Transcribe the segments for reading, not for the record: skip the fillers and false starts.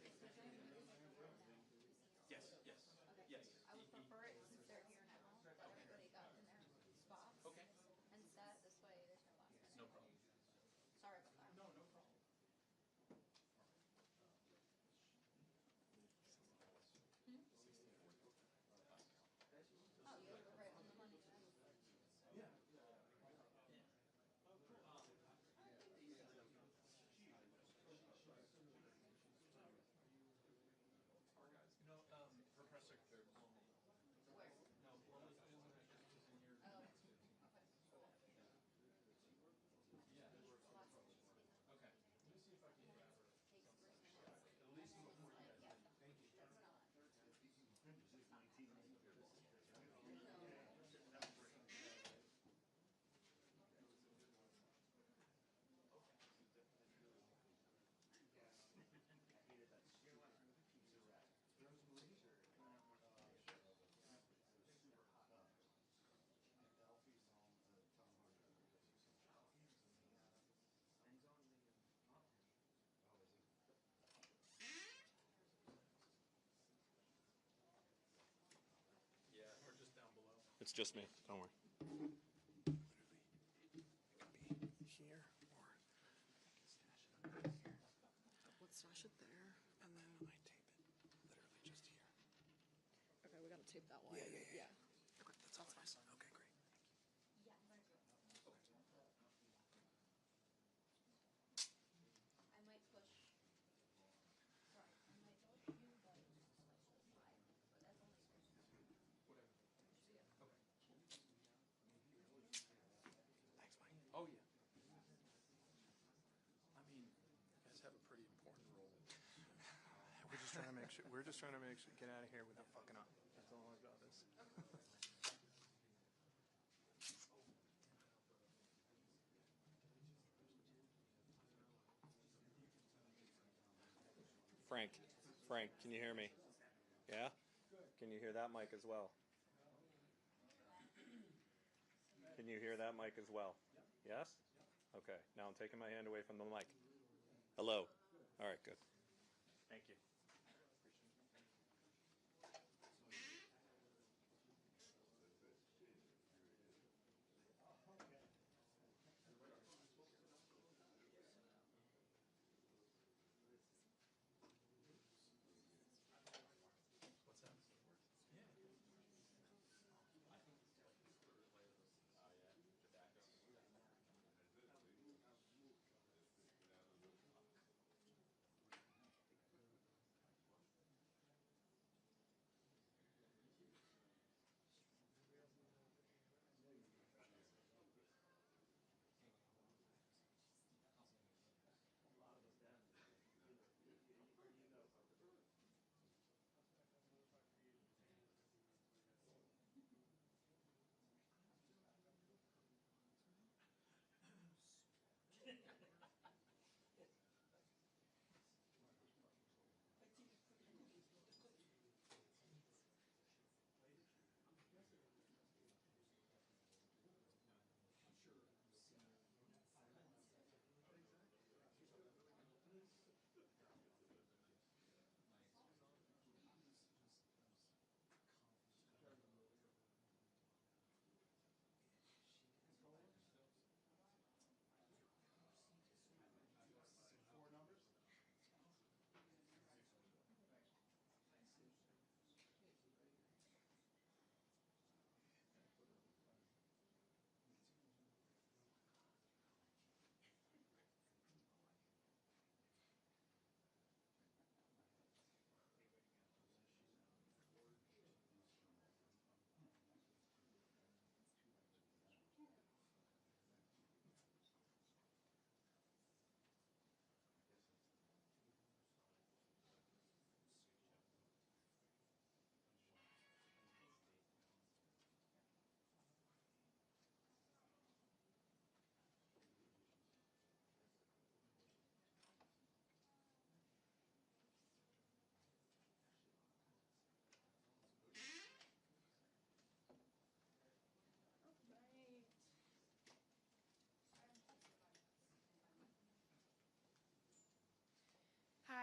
Yes, yes, Okay. yes. I would prefer it since they're here now, that everybody got in their spots. Okay. And set, this way there's no last minute. No problem. Sorry about that. No, no problem. Oh, you were right on the money. Yeah. You know, her press secretary told me. Where? No, well, it was in your. Oh, okay. Yeah. Okay. Let me see if I can grab her. Takes 3 minutes. At least before you guys leave. Thank you. That's not. Yeah, or just down below. It's just me. Don't worry. Literally, it could be here or I can stash it under here. Let's stash it there. And then I tape it literally just here. Okay, we gotta tape that one. Yeah. Yeah. Okay, that's fine. Okay, great. Yeah. I might push. Sorry, I might push you, but that's only Whatever. Okay. Thanks, Mike. Oh, yeah. I mean, you guys have a pretty important role. We're just trying to make sure. We're just trying to make sure. Get out of here without fucking up. That's all I've got. This. Frank, can you hear me? Yeah? Can you hear that mic as well? Can you hear that mic as well? Yes? Okay, now I'm taking my hand away from the mic. Hello? All right, good. Thank you. What's that? Yeah.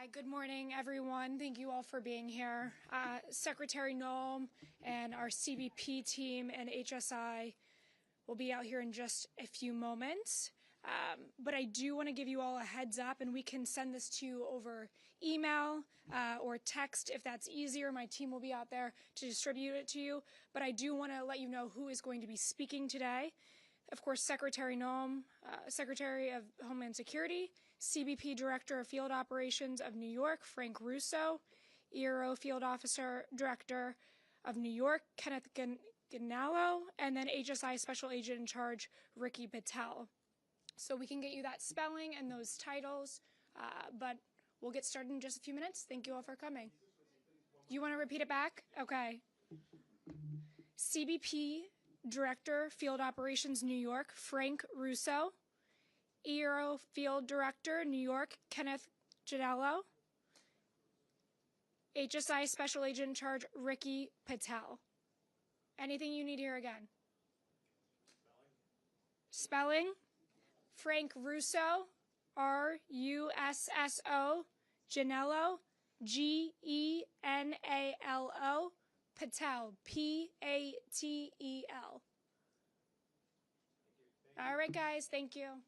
Hi, good morning, everyone. Thank you all for being here. Secretary Noem and our CBP team and HSI will be out here in just a few moments. But I do want to give you all a heads up, and we can send this to you over email or text if that's easier. My team will be out there to distribute it to you. But I do want to let you know who is going to be speaking today. Of course, Secretary Noem, Secretary of Homeland Security, CBP Director of Field Operations of New York, Frank Russo, ERO Field Officer Director of New York, Kenneth Ganallo, and then HSI Special Agent in Charge, Ricky Patel. So we can get you that spelling and those titles, but we'll get started in just a few minutes. Thank you all for coming. You want to repeat it back? Okay. CBP Director, Field Operations, New York, Frank Russo. ERO Field Director, New York, Kenneth Ganallo. HSI Special Agent in Charge, Ricky Patel. Anything you need here again? Spelling? Frank Russo, R-U-S-S-O, Ganallo, G-E-N-A-L-O, Patel, P-A-T-E-L. All right, guys, thank you.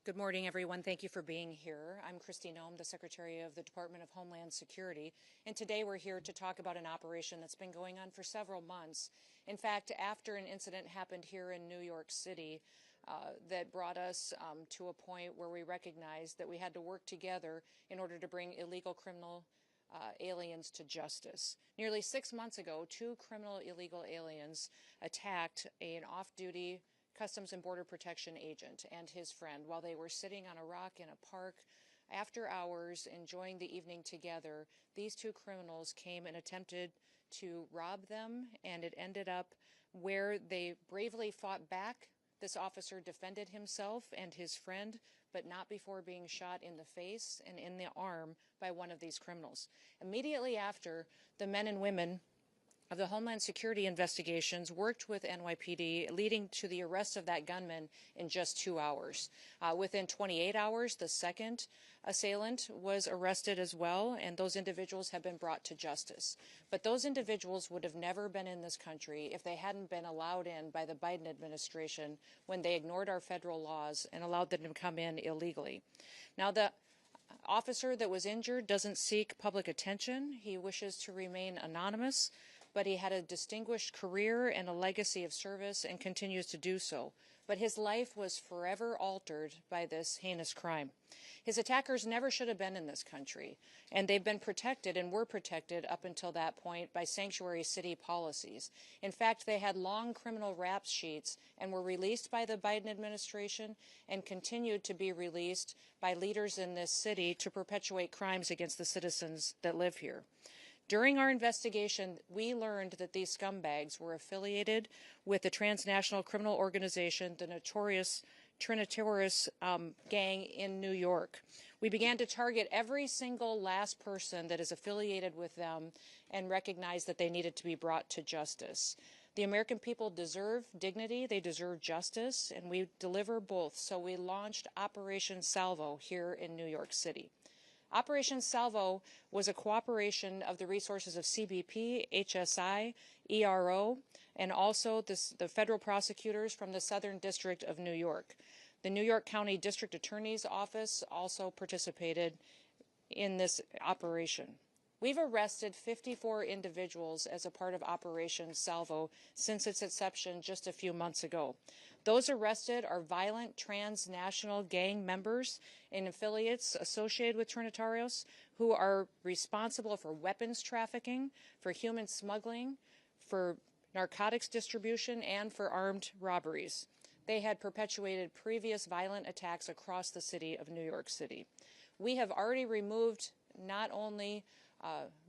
Good morning, everyone. Thank you for being here. I'm Kristi Noem, the Secretary of the Department of Homeland Security, and today we're here to talk about an operation that's been going on for several months. In fact, after an incident happened here in New York City that brought us to a point where we recognized that we had to work together in order to bring illegal criminal aliens to justice. Nearly 6 months ago, 2 criminal illegal aliens attacked an off-duty Customs and Border Protection agent and his friend while they were sitting on a rock in a park after hours enjoying the evening together. These 2 criminals came and attempted to rob them, and it ended up where they bravely fought back. This officer defended himself and his friend, but not before being shot in the face and in the arm by one of these criminals. Immediately after, the men and women of the Homeland Security Investigations worked with NYPD, leading to the arrest of that gunman in just 2 hours. Within 28 hours, the second assailant was arrested as well, and those individuals have been brought to justice. But those individuals would have never been in this country if they hadn't been allowed in by the Biden administration when they ignored our federal laws and allowed them to come in illegally. Now, the officer that was injured doesn't seek public attention. He wishes to remain anonymous, but he had a distinguished career and a legacy of service and continues to do so. But his life was forever altered by this heinous crime. His attackers never should have been in this country, and they've been protected and were protected up until that point by sanctuary city policies. In fact, they had long criminal rap sheets and were released by the Biden administration and continued to be released by leaders in this city to perpetuate crimes against the citizens that live here. During our investigation, we learned that these scumbags were affiliated with the transnational criminal organization, the notorious Trinitaris gang in New York. We began to target every single last person that is affiliated with them and recognized that they needed to be brought to justice. The American people deserve dignity, they deserve justice, and we deliver both. So we launched Operation Salvo here in New York City. Operation Salvo was a cooperation of the resources of CBP, HSI, ERO, and also the federal prosecutors from the Southern District of New York. The New York County District Attorney's Office also participated in this operation. We've arrested 54 individuals as a part of Operation Salvo since its inception just a few months ago. Those arrested are violent transnational gang members and affiliates associated with Trinitarios who are responsible for weapons trafficking, for human smuggling, for narcotics distribution, and for armed robberies. They had perpetuated previous violent attacks across the city of New York City. We have already removed not only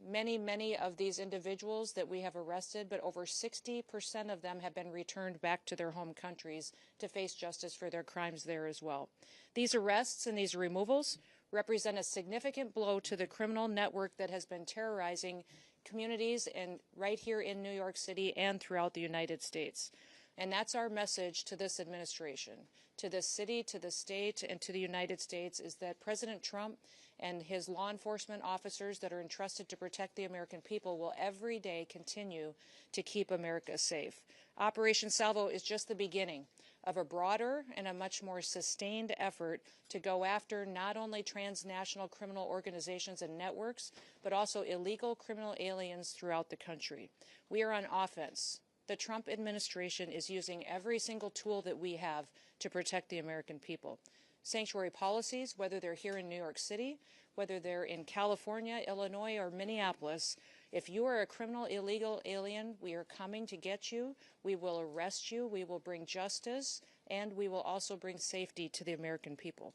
many of these individuals that we have arrested, but over 60% of them have been returned back to their home countries to face justice for their crimes there as well. These arrests and these removals represent a significant blow to the criminal network that has been terrorizing communities and right here in New York City and throughout the United States. And that's our message to this administration, to this city, to the state, and to the United States, is that President Trump and his law enforcement officers that are entrusted to protect the American people will every day continue to keep America safe. Operation Salvo is just the beginning of a broader and a much more sustained effort to go after not only transnational criminal organizations and networks, but also illegal criminal aliens throughout the country. We are on offense. The Trump administration is using every single tool that we have to protect the American people. Sanctuary policies, whether they're here in New York City, whether they're in California, Illinois, or Minneapolis, if you are a criminal illegal alien, we are coming to get you. We will arrest you. We will bring justice, and we will also bring safety to the American people.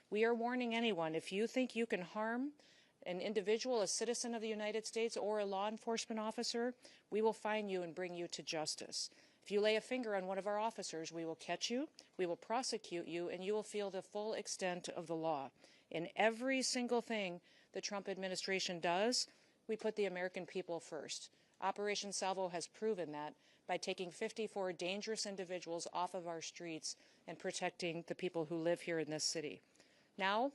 We are warning anyone, if you think you can harm an individual, a citizen of the United States, or a law enforcement officer, we will find you and bring you to justice. If you lay a finger on one of our officers, we will catch you, we will prosecute you, and you will feel the full extent of the law. In every single thing the Trump administration does, we put the American people first. Operation Salvo has proven that by taking 54 dangerous individuals off of our streets and protecting the people who live here in this city. Now,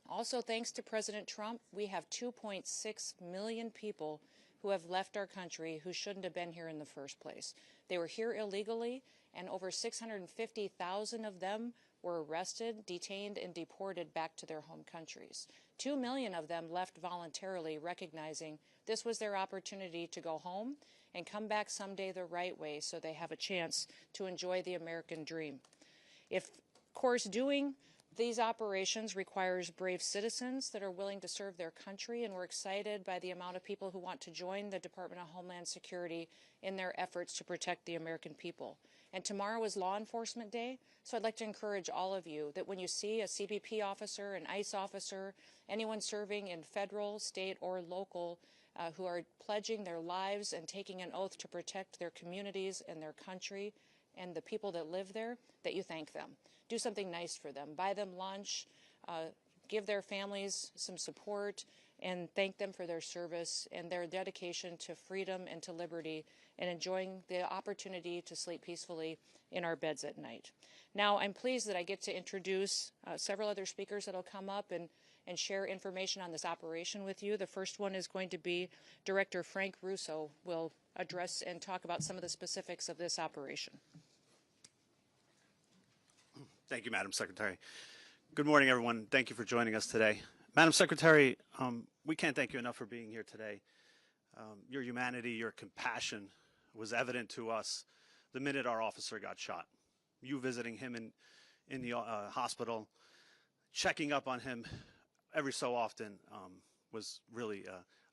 also thanks to President Trump, we have 2.6 million people who have left our country who shouldn't have been here in the first place. They were here illegally, and over 650,000 of them were arrested, detained, and deported back to their home countries. 2 million of them left voluntarily, recognizing this was their opportunity to go home and come back someday the right way so they have a chance to enjoy the American dream. Of course, doing these operations requires brave citizens that are willing to serve their country, and we're excited by the amount of people who want to join the Department of Homeland Security in their efforts to protect the American people. And tomorrow is Law Enforcement Day, so I'd like to encourage all of you that when you see a CBP officer, an ICE officer, anyone serving in federal, state, or local who are pledging their lives and taking an oath to protect their communities and their country and the people that live there, that you thank them. Do something nice for them. Buy them lunch, give their families some support, and thank them for their service and their dedication to freedom and to liberty and enjoying the opportunity to sleep peacefully in our beds at night. Now, I'm pleased that I get to introduce several other speakers that will come up and share information on this operation with you. The first one is going to be Director Frank Russo will address and talk about some of the specifics of this operation. Thank you, Madam Secretary. Good morning, everyone. Thank you for joining us today. Madam Secretary, we can't thank you enough for being here today. Your humanity, your compassion was evident to us the minute our officer got shot. You visiting him in the hospital, checking up on him every so often was really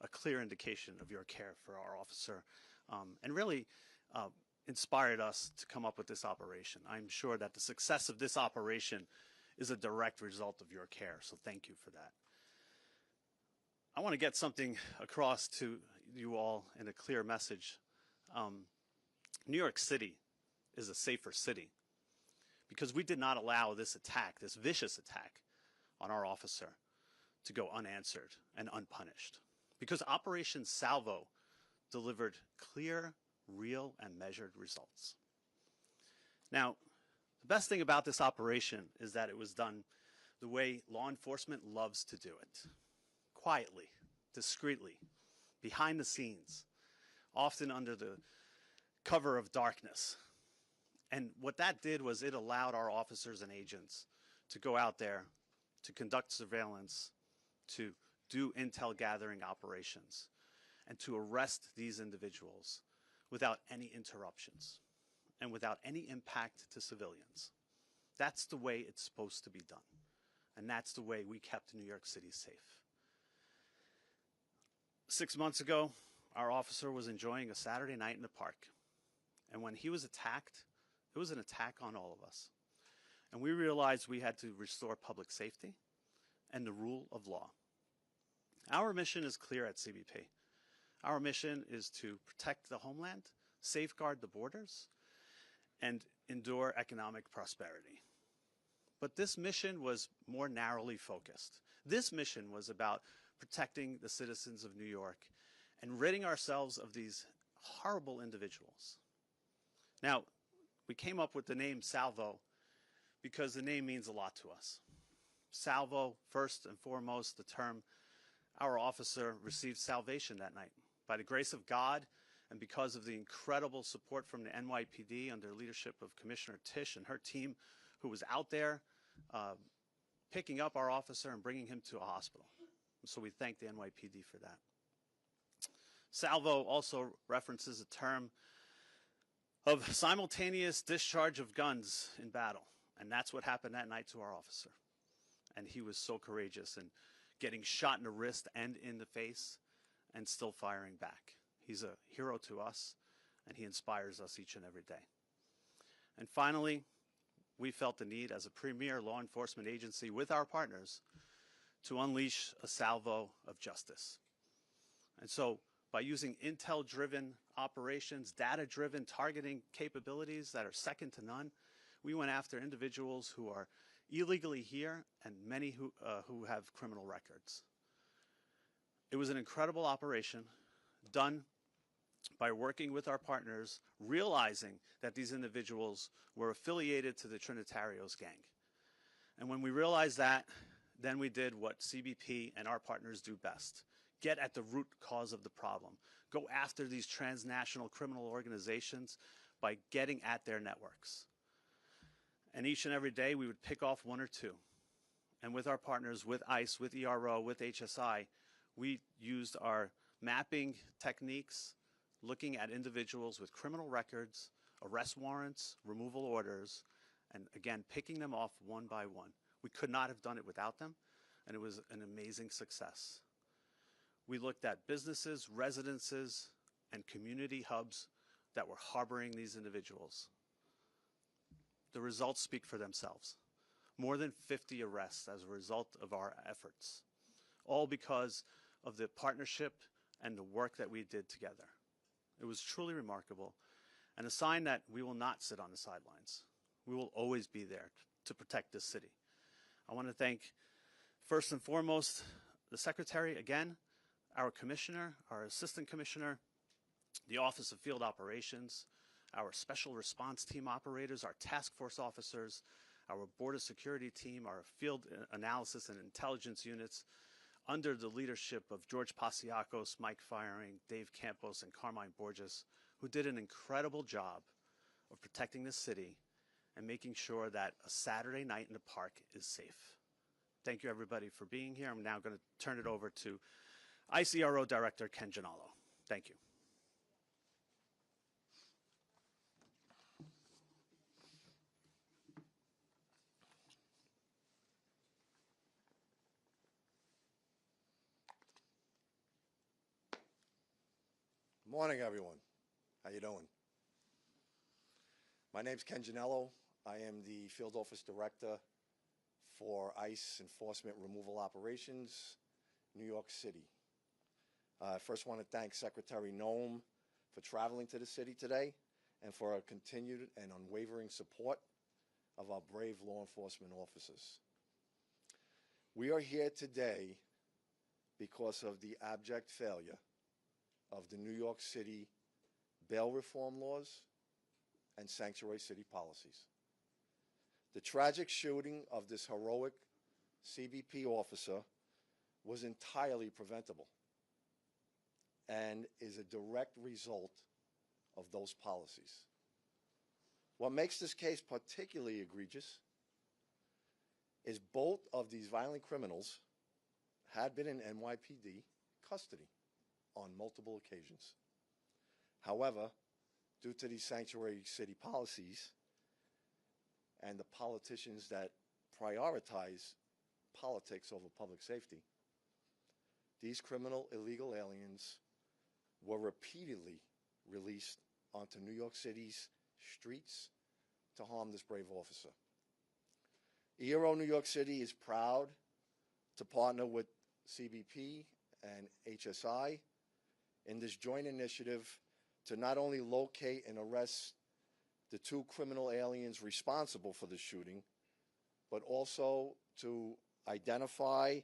a clear indication of your care for our officer, and really inspired us to come up with this operation. I'm sure that the success of this operation is a direct result of your care, so thank you for that. I want to get something across to you all in a clear message. New York City is a safer city because we did not allow this attack, this vicious attack on our officer, to go unanswered and unpunished. Because Operation Salvo delivered clear, real, and measured results. Now, the best thing about this operation is that it was done the way law enforcement loves to do it. Quietly, discreetly, behind the scenes, often under the cover of darkness. And what that did was it allowed our officers and agents to go out there, to conduct surveillance, to do intel gathering operations, and to arrest these individuals without any interruptions and without any impact to civilians. That's the way it's supposed to be done. And that's the way we kept New York City safe. 6 months ago, our officer was enjoying a Saturday night in the park. And when he was attacked, it was an attack on all of us. And we realized we had to restore public safety and the rule of law. Our mission is clear at CBP. Our mission is to protect the homeland, safeguard the borders, and endure economic prosperity. But this mission was more narrowly focused. This mission was about protecting the citizens of New York and ridding ourselves of these horrible individuals. Now, we came up with the name Salvo because the name means a lot to us. Salvo, first and foremost, the term our officer received salvation that night. By the grace of God and because of the incredible support from the NYPD under the leadership of Commissioner Tisch and her team, who was out there picking up our officer and bringing him to a hospital. So we thank the NYPD for that. Salvo also references a term of simultaneous discharge of guns in battle. And that's what happened that night to our officer. And he was so courageous in getting shot in the wrist and in the face and still firing back. He's a hero to us, and he inspires us each and every day. And finally, we felt the need as a premier law enforcement agency with our partners to unleash a salvo of justice. And so by using intel-driven operations, data-driven targeting capabilities that are second to none, we went after individuals who are illegally here and many who have criminal records. It was an incredible operation done by working with our partners, realizing that these individuals were affiliated to the Trinitarios gang. And when we realized that, then we did what CBP and our partners do best. Get at the root cause of the problem. Go after these transnational criminal organizations by getting at their networks. And each and every day we would pick off one or two. And with our partners, with ICE, with ERO, with HSI, we used our mapping techniques, looking at individuals with criminal records, arrest warrants, removal orders, and again, picking them off one by one. We could not have done it without them, and it was an amazing success. We looked at businesses, residences, and community hubs that were harboring these individuals. The results speak for themselves. More than 50 arrests as a result of our efforts, all because of the partnership and the work that we did together. It was truly remarkable, and a sign that we will not sit on the sidelines. We will always be there to protect this city. I want to thank, first and foremost, the Secretary, again, our Commissioner, our Assistant Commissioner, the Office of Field Operations, our Special Response Team operators, our task force officers, our Border Security team, our Field Analysis and Intelligence units, under the leadership of George Pasiakos, Mike Firing, Dave Campos, and Carmine Borges, who did an incredible job of protecting the city and making sure that a Saturday night in the park is safe. Thank you, everybody, for being here. I'm now going to turn it over to ICRO Director Ken Gianallo. Thank you. Morning, everyone. How you doing? My name's Ken Gianello. I am the Field Office Director for ICE Enforcement Removal Operations, New York City. I first want to thank Secretary Noem for traveling to the city today and for our continued and unwavering support of our brave law enforcement officers. We are here today because of the abject failure of the New York City bail reform laws and sanctuary city policies. The tragic shooting of this heroic CBP officer was entirely preventable and is a direct result of those policies. What makes this case particularly egregious is both of these violent criminals had been in NYPD custody on multiple occasions. However, due to these sanctuary city policies and the politicians that prioritize politics over public safety, these criminal illegal aliens were repeatedly released onto New York City's streets to harm this brave officer. ERO New York City is proud to partner with CBP and HSI in this joint initiative to not only locate and arrest the two criminal aliens responsible for the shooting, but also to identify,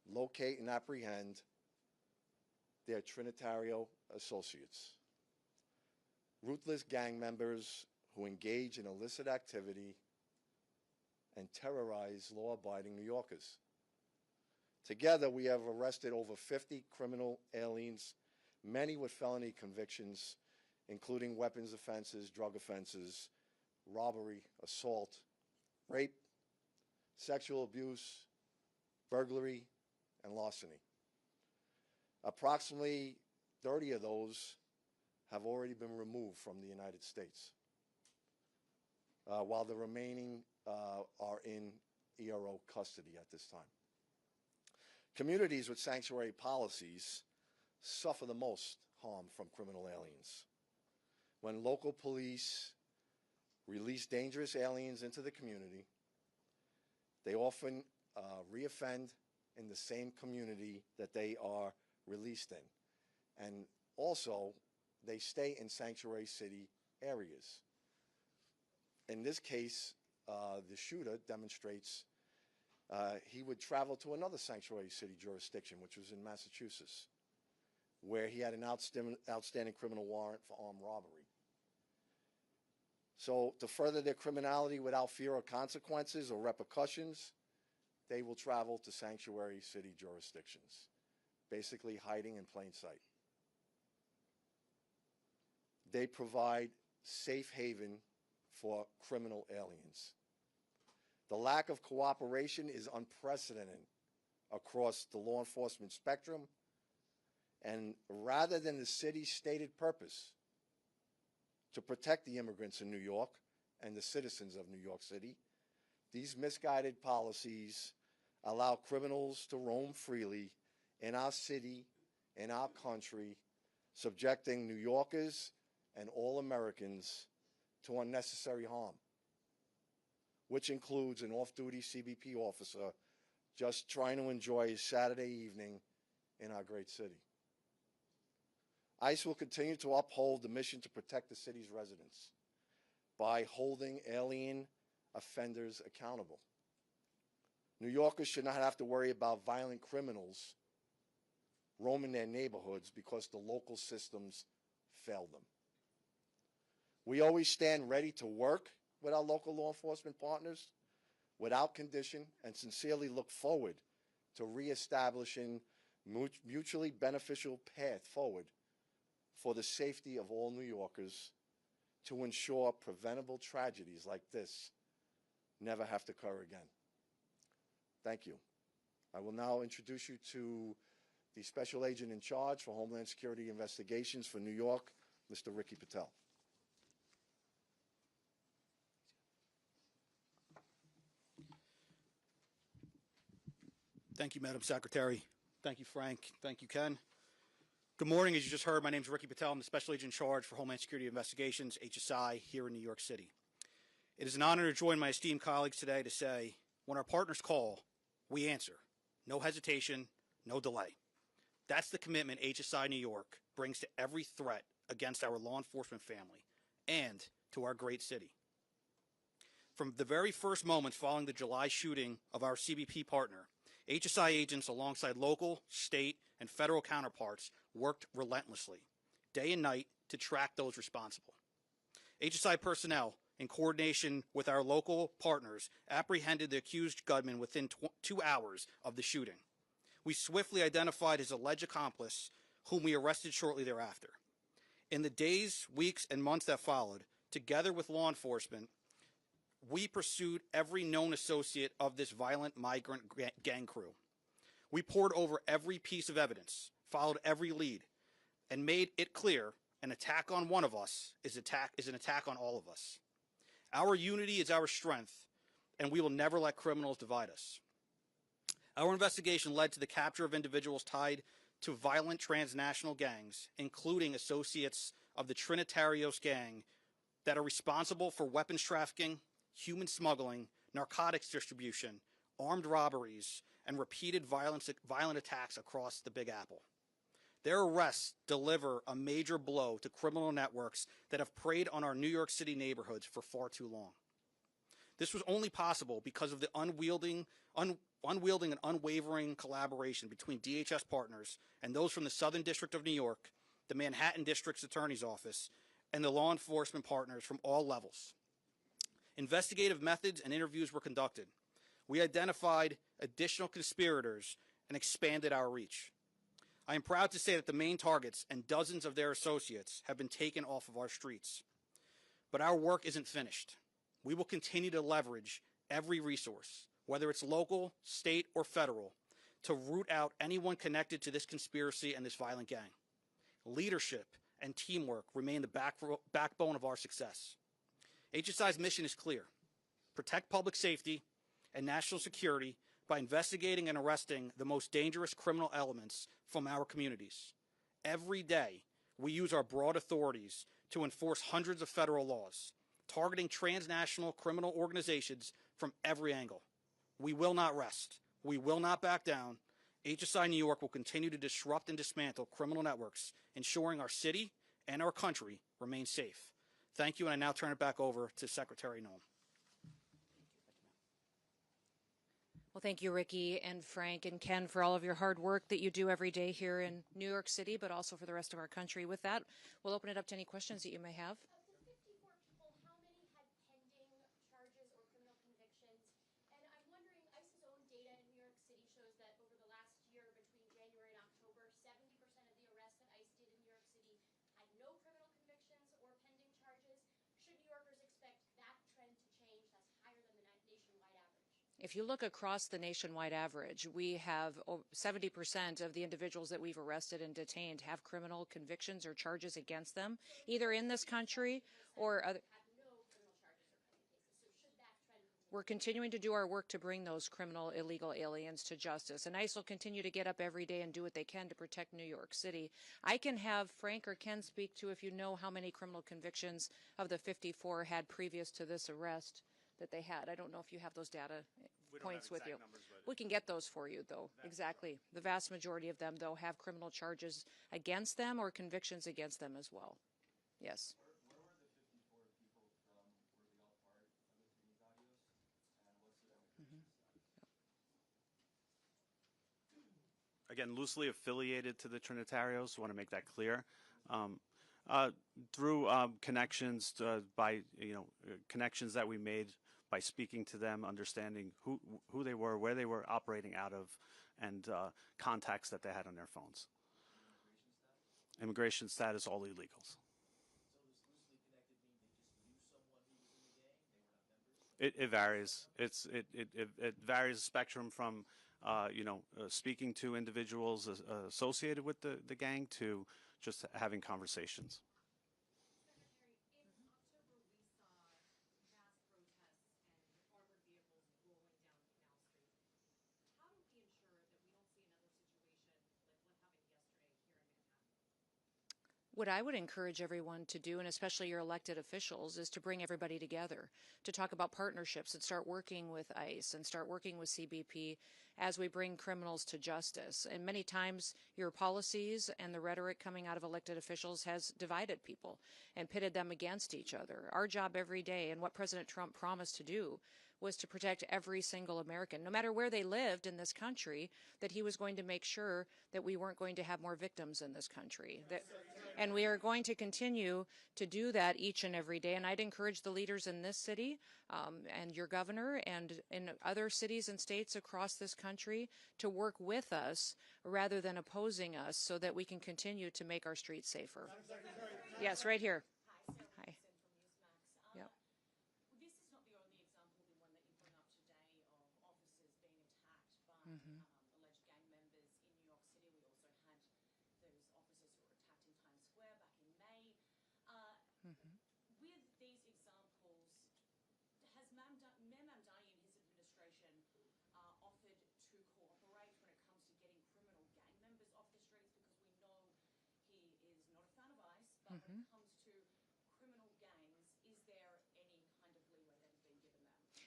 locate, and apprehend their Trinitario associates, ruthless gang members who engage in illicit activity and terrorize law-abiding New Yorkers. Together, we have arrested over 50 criminal aliens, many with felony convictions, including weapons offenses, drug offenses, robbery, assault, rape, sexual abuse, burglary, and larceny. Approximately 30 of those have already been removed from the United States, while the remaining are in ERO custody at this time. Communities with sanctuary policies suffer the most harm from criminal aliens. When local police release dangerous aliens into the community, they often reoffend in the same community that they are released in. And also, they stay in sanctuary city areas. In this case, the shooter demonstrates he would travel to another sanctuary city jurisdiction, which was in Massachusetts, where he had an outstanding criminal warrant for armed robbery. So to further their criminality without fear of consequences or repercussions, they will travel to sanctuary city jurisdictions, basically hiding in plain sight. They provide safe haven for criminal aliens. The lack of cooperation is unprecedented across the law enforcement spectrum, and rather than the city's stated purpose to protect the immigrants in New York and the citizens of New York City, these misguided policies allow criminals to roam freely in our city, in our country, subjecting New Yorkers and all Americans to unnecessary harm, which includes an off-duty CBP officer just trying to enjoy his Saturday evening in our great city. ICE will continue to uphold the mission to protect the city's residents by holding alien offenders accountable. New Yorkers should not have to worry about violent criminals roaming their neighborhoods because the local systems failed them. We always stand ready to work with our local law enforcement partners without condition and sincerely look forward to reestablishing mutually beneficial path forward for the safety of all New Yorkers to ensure preventable tragedies like this never have to occur again. Thank you. I will now introduce you to the Special Agent in Charge for Homeland Security Investigations for New York, Mr. Ricky Patel. Thank you, Madam Secretary. Thank you, Frank. Thank you, Ken. Good morning. As you just heard, my name is Ricky Patel. I'm the Special Agent in Charge for Homeland Security Investigations, HSI, here in New York City. It is an honor to join my esteemed colleagues today to say, when our partners call, we answer. No hesitation, no delay. That's the commitment HSI New York brings to every threat against our law enforcement family and to our great city. From the very first moments following the July shooting of our CBP partner, HSI agents alongside local, state, and federal counterparts worked relentlessly, day and night, to track those responsible. HSI personnel, in coordination with our local partners, apprehended the accused gunman within 2 hours of the shooting. We swiftly identified his alleged accomplice, whom we arrested shortly thereafter. In the days, weeks, and months that followed, together with law enforcement, we pursued every known associate of this violent migrant gang crew. We pored over every piece of evidence, followed every lead, and made it clear an attack on one of us is an attack on all of us. Our unity is our strength, and we will never let criminals divide us. Our investigation led to the capture of individuals tied to violent transnational gangs, including associates of the Trinitarios gang that are responsible for weapons trafficking, human smuggling, narcotics distribution, armed robberies, and repeated violent attacks across the Big Apple. Their arrests deliver a major blow to criminal networks that have preyed on our New York City neighborhoods for far too long. This was only possible because of the unwielding and unwavering collaboration between DHS partners and those from the Southern District of New York, the Manhattan District's Attorney's Office, and the law enforcement partners from all levels. Investigative methods and interviews were conducted. We identified additional conspirators and expanded our reach. I am proud to say that the main targets and dozens of their associates have been taken off of our streets. But our work isn't finished. We will continue to leverage every resource, whether it's local, state, or federal, to root out anyone connected to this conspiracy and this violent gang. Leadership and teamwork remain the backbone of our success. HSI's mission is clear: protect public safety and national security by investigating and arresting the most dangerous criminal elements from our communities. Every day, we use our broad authorities to enforce hundreds of federal laws, targeting transnational criminal organizations from every angle. We will not rest. We will not back down. HSI New York will continue to disrupt and dismantle criminal networks, ensuring our city and our country remain safe. Thank you, and I now turn it back over to Secretary Noem. Well, thank you, Ricky and Frank and Ken, for all of your hard work that you do every day here in New York City, but also for the rest of our country. With that, we'll open it up to any questions that you may have. Of the 54 people, how many had pending charges or criminal convictions? And I'm wondering, ICE's own data in New York City shows that over the last year, between January and October, 70% of the arrests that ICE did in New York City had no criminal convictions or pending charges. If you look across the nationwide average, we have 70% of the individuals that we've arrested and detained have criminal convictions or charges against them, either in this country or other. We're continuing to do our work to bring those criminal illegal aliens to justice. And ICE will continue to get up every day and do what they can to protect New York City. I can have Frank or Ken speak to if you know how many criminal convictions of the 54 had previous to this arrest that they had. I don't know if you have those data points with you. We can get those for you, though. Exactly. The vast majority of them, though, have criminal charges against them or convictions against them as well. Yes. Again, loosely affiliated to the Trinitarios. Want to make that clear. Through connections connections that we made by speaking to them, understanding who they were, where they were operating out of, and contacts that they had on their phones. Immigration status, all illegals. It varies. It varies spectrum from speaking to individuals associated with the gang to just having conversations. What I would encourage everyone to do, and especially your elected officials, is to bring everybody together to talk about partnerships and start working with ICE and start working with CBP as we bring criminals to justice. And many times your policies and the rhetoric coming out of elected officials has divided people and pitted them against each other. Our job every day, and what President Trump promised to do, was to protect every single American, no matter where they lived in this country, that he was going to make sure that we weren't going to have more victims in this country. And we are going to continue to do that each and every day. And I'd encourage the leaders in this city and your governor and in other cities and states across this country to work with us rather than opposing us so that we can continue to make our streets safer. Yes, right here. Hi. Yep. This is not the only example, the one that you bring up today, of officers being attacked by alleged gang members in New York City. We also had those officers who were attacked in Times Square back in May. With these examples, has Mayor Mamdani and his administration offered to cooperate when it comes to getting criminal gang members off the streets? Because we know he is not a fan of ICE, but when it comes to criminal gangs, is there any kind of leeway that has been given them?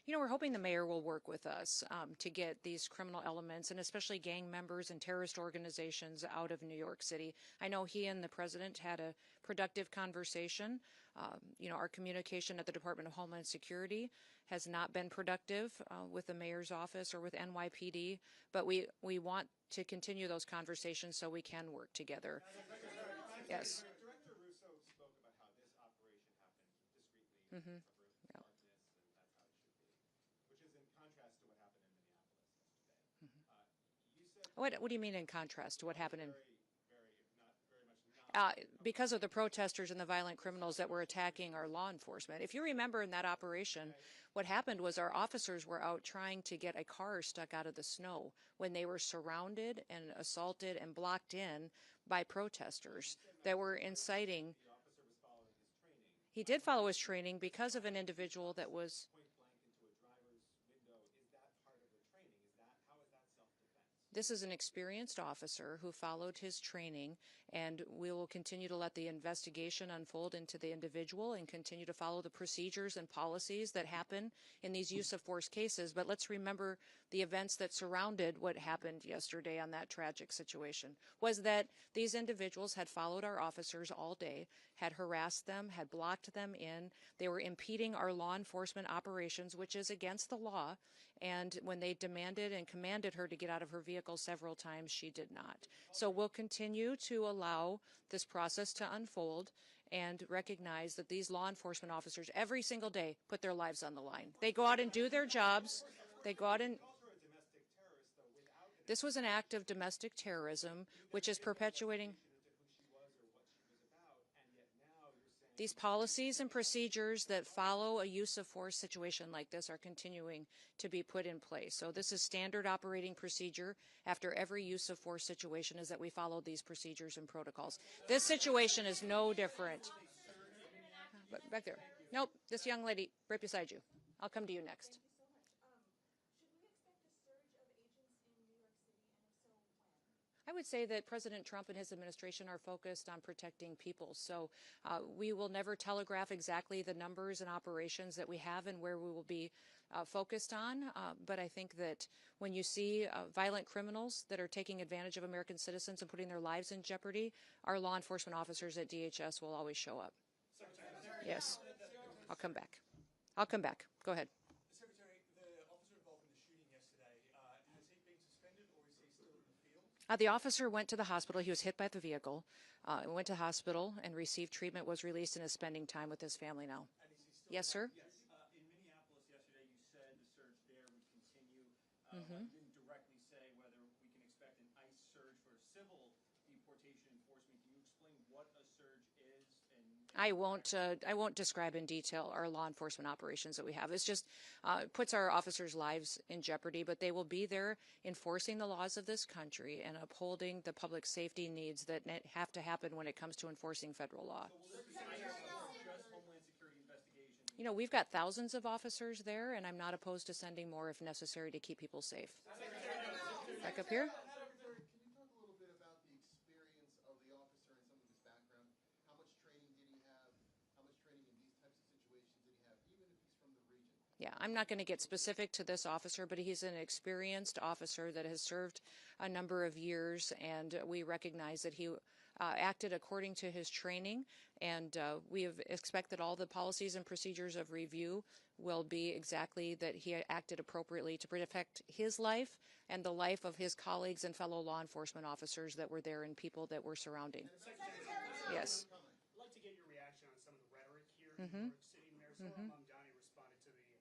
You know, we're hoping the mayor will work with us to get these criminal elements and especially gang members and terrorist organizations out of New York City. I know he and the president had a productive conversation. Our communication at the Department of Homeland Security has not been productive with the mayor's office or with NYPD, but we want to continue those conversations so we can work together. Yes. Director Russo spoke about how this operation happened discreetly. Yeah. And that's how it should be, which is in contrast to what happened in Minneapolis yesterday. What do you mean in contrast to what happened in? Not Because of the protesters and the violent criminals that were attacking our law enforcement. If you remember in that operation, what happened was our officers were out trying to get a car stuck out of the snow when they were surrounded and assaulted and blocked in by protesters that were inciting. the officer was following his training. He did follow his training because of an individual that was. Point blank into a driver's window. Is that part of the training? How is that self-defense? This is an experienced officer who followed his training, and we will continue to let the investigation unfold into the individual and continue to follow the procedures and policies that happen in these use of force cases. But let's remember the events that surrounded what happened yesterday on that tragic situation was that these individuals had followed our officers all day, had harassed them, had blocked them in. They were impeding our law enforcement operations, which is against the law. And when they demanded and commanded her to get out of her vehicle several times, she did not. So we'll continue to allow this process to unfold and recognize that these law enforcement officers every single day put their lives on the line. They go out and do their jobs. They go out and. This was an act of domestic terrorism, which is perpetuating. These policies and procedures that follow a use of force situation like this are continuing to be put in place. So this is standard operating procedure after every use of force situation, is that we follow these procedures and protocols. This situation is no different. But back there. Nope, this young lady right beside you. I'll come to you next. I would say that President Trump and his administration are focused on protecting people. So we will never telegraph exactly the numbers and operations that we have and where we will be focused on. But I think that when you see violent criminals that are taking advantage of American citizens and putting their lives in jeopardy, our law enforcement officers at DHS will always show up. Yes. I'll come back. I'll come back. Go ahead. Secretary, the officer involved in the shooting yesterday, has he been suspended or is he still in the field? The officer went to the hospital. He was hit by the vehicle, went to the hospital and received treatment, was released, and is spending time with his family now. And is he still Yes, sir? Yes. In Minneapolis yesterday, you said the surge there would continue. You didn't directly say whether we can expect an ICE surge for civil deportation enforcement. Can you explain what a surge is? I won't describe in detail our law enforcement operations that we have. It's just puts our officers' lives in jeopardy, but they will be there enforcing the laws of this country and upholding the public safety needs that have to happen when it comes to enforcing federal law. So will this be just Homeland Security Investigations? You know, we've got thousands of officers there, and I'm not opposed to sending more if necessary to keep people safe. Back up here. Secretary, can you talk a little bit about the experience of the officer and some of his background? How much training did he have? How much training in these types of situations did he have, even if he's from the region? Yeah, I'm not going to get specific to this officer, but he's an experienced officer that has served a number of years, and we recognize that he acted according to his training, and we have expect that all the policies and procedures of review will be exactly that he acted appropriately to protect his life and the life of his colleagues and fellow law enforcement officers that were there and people that were surrounding. Yes. I'd like to get your reaction on some of the rhetoric here in New York City. Mayor Zohar Mamdani responded to the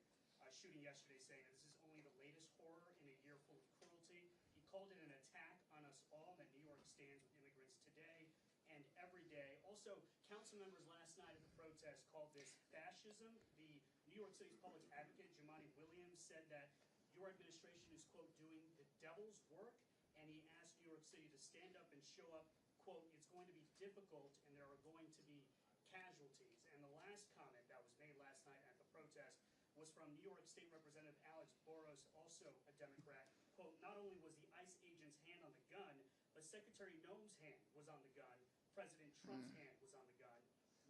shooting yesterday saying that this is only the latest horror in a year full of cruelty. He called it an attack on us all, that New York stands with immigrants today and every day. Also, council members last night at the protest called this fascism. The New York City's public advocate, Jumaane Williams, said that your administration is, quote, doing the devil's work, and he asked New York City to stand up and show up, quote, it's going to be difficult and there are going to be casualties. And the last comment that was made last night at the protest was from New York State Representative Alex Boros, also a Democrat. Quote, not only was the ICE agent's hand on the gun, but Secretary Noem's hand was on the gun. President Trump's hand was on the gun.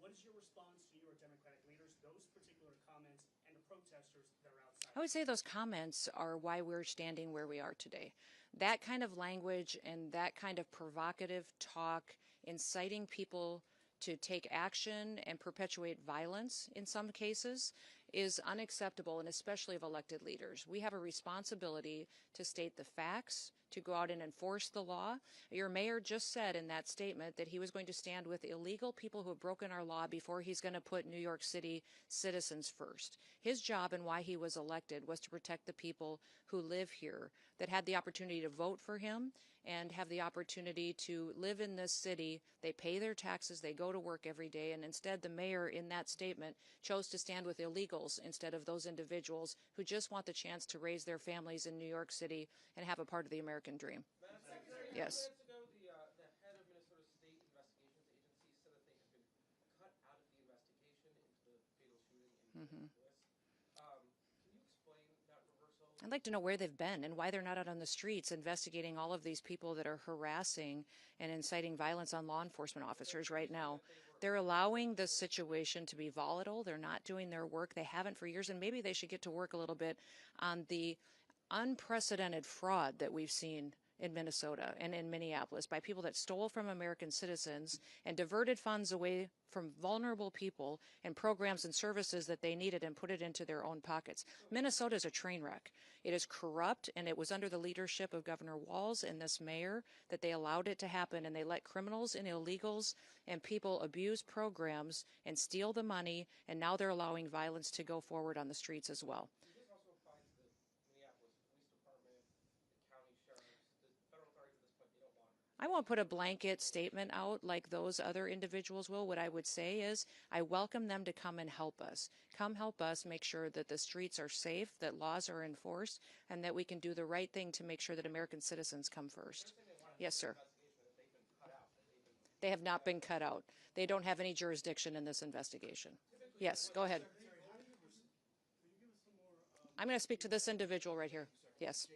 What is your response to New York Democratic leaders, those particular comments, and the protesters that are outside? I would say those comments are why we're standing where we are today. That kind of language and that kind of provocative talk, inciting people to take action and perpetuate violence in some cases, is unacceptable, and especially of elected leaders. We have a responsibility to state the facts, to go out and enforce the law. Your mayor just said in that statement that he was going to stand with illegal people who have broken our law before he's going to put New York City citizens first. His job and why he was elected was to protect the people who live here, that had the opportunity to vote for him and have the opportunity to live in this city. They pay their taxes, they go to work every day, and instead the mayor in that statement chose to stand with illegals instead of those individuals who just want the chance to raise their families in New York City and have a part of the American dream. Yes. Minutes ago, the head of Minnesota State Investigations Agency said that they had been cut out of the investigation into the fatal shooting in Minneapolis. Can you explain that reversal? I'd like to know where they've been and why they're not out on the streets investigating all of these people that are harassing and inciting violence on law enforcement officers right now. They're allowing the situation to be volatile. They're not doing their work. They haven't for years, and maybe they should get to work a little bit on the unprecedented fraud that we've seen in Minnesota and in Minneapolis by people that stole from American citizens and diverted funds away from vulnerable people and programs and services that they needed and put it into their own pockets. Minnesota is a train wreck. It is corrupt, and it was under the leadership of Governor Walz and this mayor that they allowed it to happen, and they let criminals and illegals and people abuse programs and steal the money, and now they're allowing violence to go forward on the streets as well. This also applies to the Minneapolis Police Department, the county sheriffs, the federal authorities at this point, they don't want I won't put a blanket statement out like those other individuals will. What I would say is I welcome them to come and help us. Come help us make sure that the streets are safe, that laws are enforced, and that we can do the right thing to make sure that American citizens come first. Yes, sir. They have not been cut out. They don't have any jurisdiction in this investigation. Yes, go ahead. I'm going to speak to this individual right here. Yes.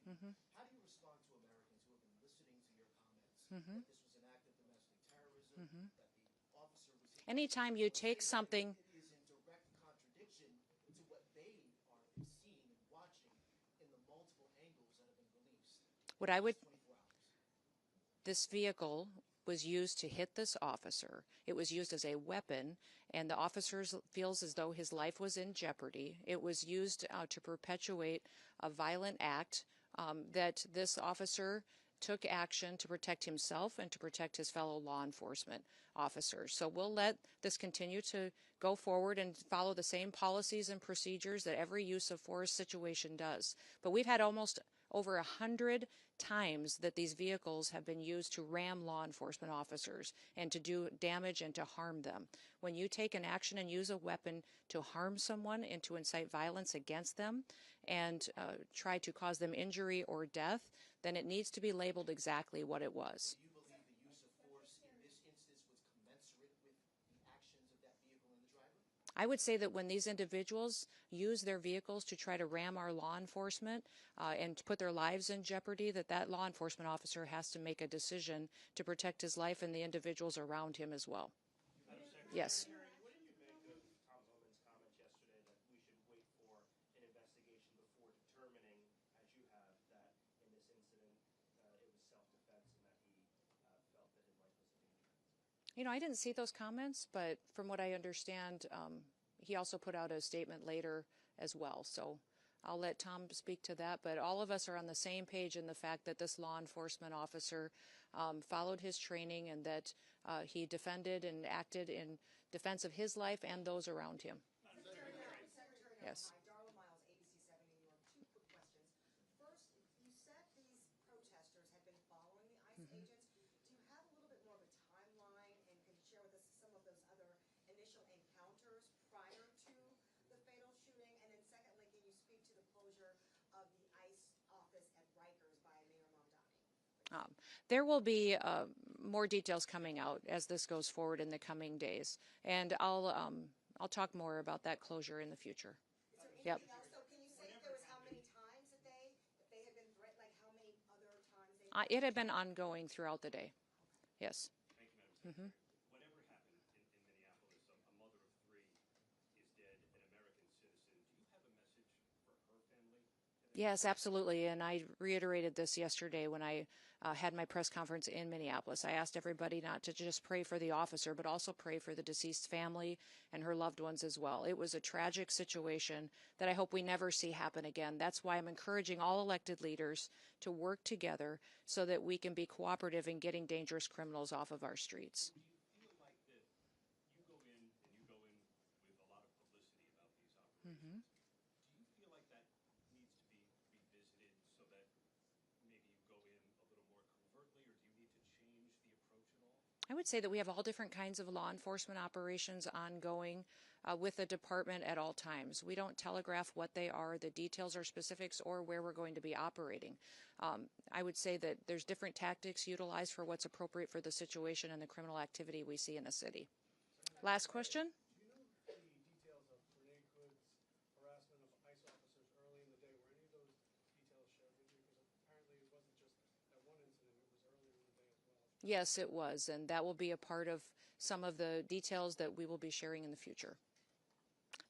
Mm-hmm. How do you respond to Americans who have been listening to your comments Mm-hmm. that this was an act of domestic terrorism, Mm-hmm. that the officer was... Anytime you take something... It is in direct contradiction to what they are seeing and watching in the multiple angles that have been released. What I would... 24 hours. This vehicle was used to hit this officer. It was used as a weapon, and the officer feels as though his life was in jeopardy. It was used to perpetuate a violent act that this officer took action to protect himself and to protect his fellow law enforcement officers. So we'll let this continue to go forward and follow the same policies and procedures that every use of force situation does. But we've had almost over 100 times that these vehicles have been used to ram law enforcement officers and to do damage and to harm them. When you take an action and use a weapon to harm someone and to incite violence against them and try to cause them injury or death, then it needs to be labeled exactly what it was. Do you believe the use of force in this instance was commensurate with the actions of that vehicle and the driver? I would say that when these individuals use their vehicles to try to ram our law enforcement and to put their lives in jeopardy, that law enforcement officer has to make a decision to protect his life and the individuals around him as well. Yes. What did you make of Tom Homan's comments yesterday that we should wait for an investigation before determining, as you have, that in this incident it was self-defense and that he felt that his life was in danger? You know, I didn't see those comments, but from what I understand, he also put out a statement later as well. So I'll let Tom speak to that. But all of us are on the same page in the fact that this law enforcement officer followed his training and that he defended and acted in defense of his life and those around him. Yes. Darla Miles, ABC 7 New York. Two quick questions. First, you said these protesters had been following the ICE agents. Do you have a little bit more of a timeline, and can you share with us some of those other initial encounters prior to the fatal shooting? And then secondly, can you speak to the closure of the ICE office at Rikers by Mayor Mamdani? There will be more details coming out as this goes forward in the coming days, and I'll talk more about that closure in the future. Is there anything else? So can you say if there was how many times a day, if they had been threatened, like how many other times they... It had been ongoing throughout the day. Yes. Thank you, Madam Secretary. Whatever happened in Minneapolis, a mother of 3 is dead, an American citizen. Do you have a message for her family? Yes, absolutely. And I reiterated this yesterday when I had my press conference in Minneapolis. I asked everybody not to just pray for the officer, but also pray for the deceased family and her loved ones as well. It was a tragic situation that I hope we never see happen again. That's why I'm encouraging all elected leaders to work together so that we can be cooperative in getting dangerous criminals off of our streets. Do you feel like that you go in with a lot of publicity about these operations? Do you feel like that needs to be revisited so that maybe you go in a little more covertly, or do you need to change the approach at all? I would say that we have all different kinds of law enforcement operations ongoing with the department at all times. We don't telegraph what they are, the details or specifics, or where we're going to be operating. I would say that there's different tactics utilized for what's appropriate for the situation and the criminal activity we see in the city. Last question? Do you know the details of Renee Hood's harassment of ICE officers early in the day? Were any of those details shared with you? Because apparently it wasn't just that one incident, it was earlier in the day as well. Yes, it was, and that will be a part of some of the details that we will be sharing in the future.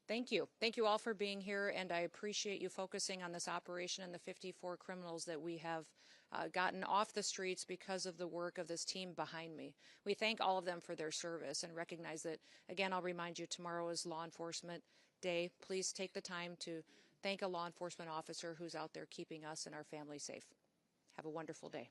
Thank you. Thank you all for being here, and I appreciate you focusing on this operation and the 54 criminals that we have gotten off the streets because of the work of this team behind me. We thank all of them for their service and recognize that, again, I'll remind you, tomorrow is Law Enforcement Day. Please take the time to thank a law enforcement officer who's out there keeping us and our family safe. Have a wonderful day.